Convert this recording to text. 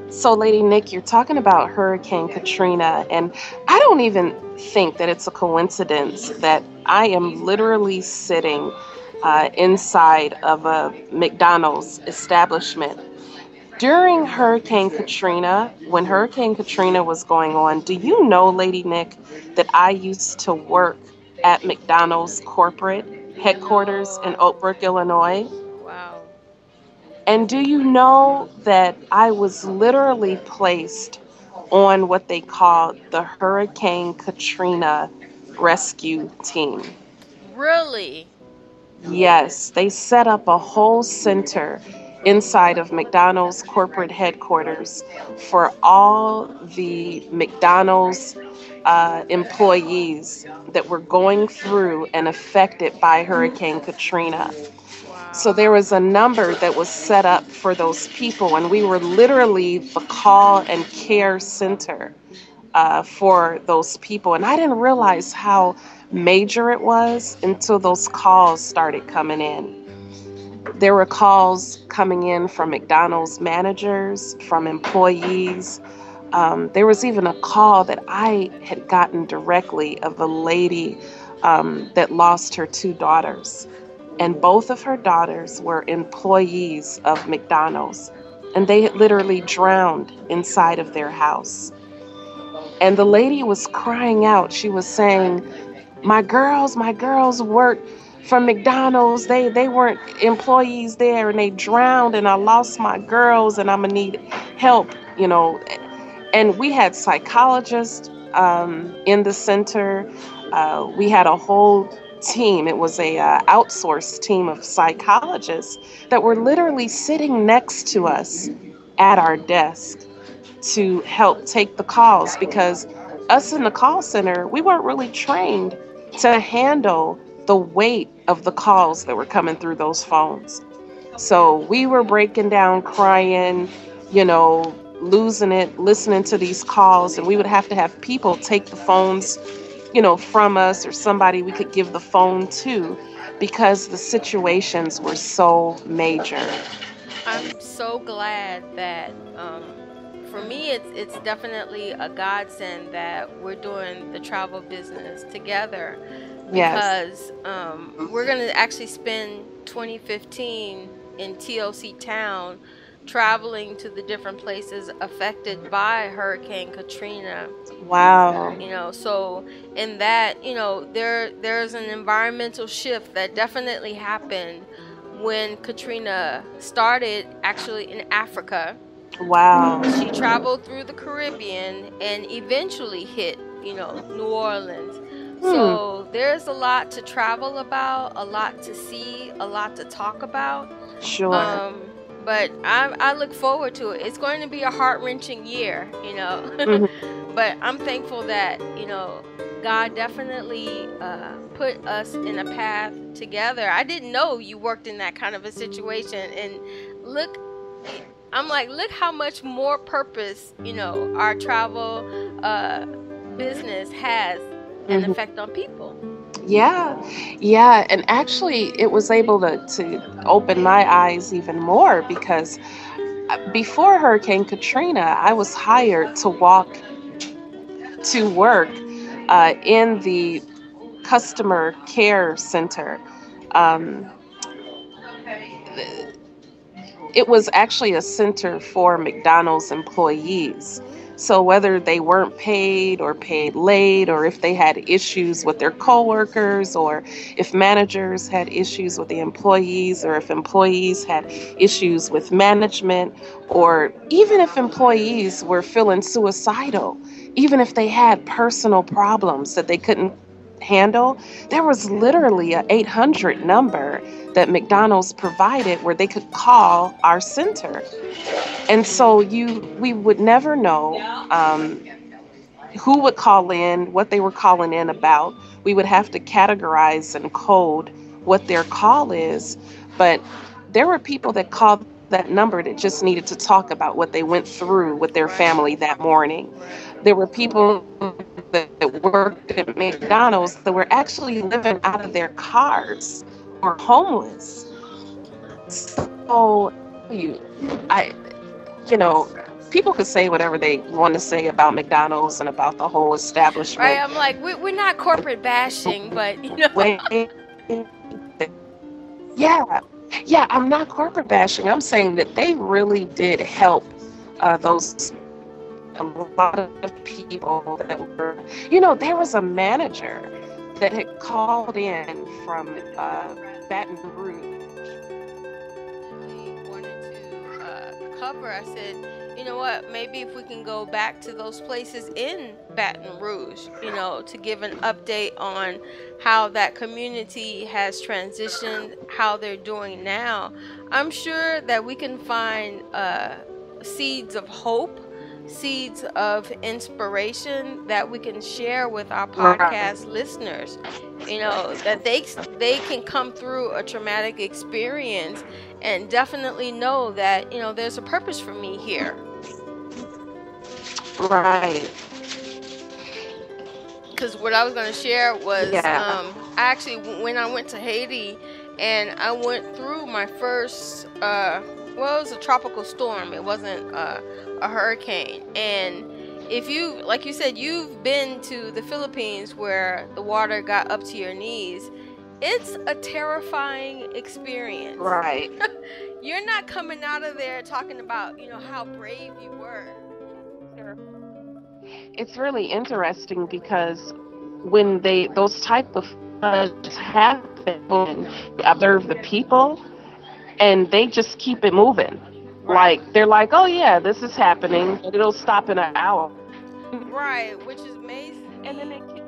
So, Lady Nick, you're talking about Hurricane Katrina, and I don't even think that it's a coincidence that I am literally sitting inside of a McDonald's establishment. During Hurricane Katrina, when Hurricane Katrina was going on, do you know, Lady Nick, that I used to work at McDonald's corporate headquarters in No. Oak Brook, Illinois? Wow. And do you know that I was literally placed on what they call the Hurricane Katrina rescue team? Really? Yes, they set up a whole center inside of McDonald's corporate headquarters for all the McDonald's employees that were going through and affected by Hurricane Katrina. So Wow. there was a number that was set up for those people, and we were literally the call and care center for those people. And I didn't realize how major it was until those calls started coming in. There were calls coming in from McDonald's managers, from employees. There was even a call that I had gotten directly of a lady that lost her two daughters. And both of her daughters were employees of McDonald's. And they had literally drowned inside of their house. And the lady was crying out. She was saying, my girls worked from McDonald's. They weren't employees there and they drowned and I lost my girls and I'm gonna need help, you know. And we had psychologists in the center. We had a whole team. It was a outsourced team of psychologists that were literally sitting next to us at our desk to help take the calls because us in the call center, we weren't really trained to handle the weight of the calls that were coming through those phones. So we were breaking down, crying, you know, losing it, listening to these calls, and we would have to have people take the phones, you know, from us or somebody we could give the phone to because the situations were so major. I'm so glad that for me it's definitely a godsend that we're doing the travel business together Yes. because we're going to actually spend 2015 in TLC town traveling to the different places affected by Hurricane Katrina. Wow. So in that, there's an environmental shift that definitely happened when Katrina started actually in Africa. Wow. She traveled through the Caribbean and eventually hit, New Orleans. Hmm. So there's a lot to travel about, a lot to see, a lot to talk about. Sure. But I look forward to it. It's going to be a heart-wrenching year. Mhm. But I'm thankful that, God definitely put us in a path together. I didn't know you worked in that kind of a situation. And look, I'm like, look how much more purpose, our travel business has an Mhm. effect on people. Yeah, yeah, and actually, it was able to open my eyes even more because before Hurricane Katrina, I was hired to walk to work in the customer care center. Um, it was actually a center for McDonald's employees. So whether they weren't paid or paid late, or if they had issues with their coworkers, or if managers had issues with the employees, or if employees had issues with management, or even if employees were feeling suicidal, even if they had personal problems that they couldn't handle, there was literally a 800 number that McDonald's provided where they could call our center. And so we would never know who would call in, what they were calling in about. We would have to categorize and code what their call is. But there were people that called that number that just needed to talk about what they went through with their family Right. that morning. Right. There were people that worked at McDonald's that were actually living out of their cars or homeless. So I you know, people could say whatever they want to say about McDonald's and about the whole Right? establishment. I'm like, we're not corporate bashing, but you know. Way, yeah, yeah, I'm not corporate bashing. I'm saying that they really did help those a lot of people that were, there was a manager that had called in from Baton Rouge. Really wanted to cover. I said, you know what? Maybe if we can go back to those places in Baton Rouge, to give an update on how that community has transitioned, how they're doing now. I'm sure that we can find seeds of hope, seeds of inspiration that we can share with our Right, podcast listeners, that they can come through a traumatic experience and definitely know that there's a purpose for me here. right, Because what I was going to share was, yeah, I actually, when I went to Haiti and I went through my first, well, it was a tropical storm. It wasn't a hurricane. And if you, like you said, you've been to the Philippines where the water got up to your knees, it's a terrifying experience. right. You're not coming out of there talking about, how brave you were. It's really interesting because when those type of floods happen, you observe the people and they just keep it moving. Right. Like they're like, oh yeah, this is happening. It'll stop in an hour. Right, which has amazed And then they me. keep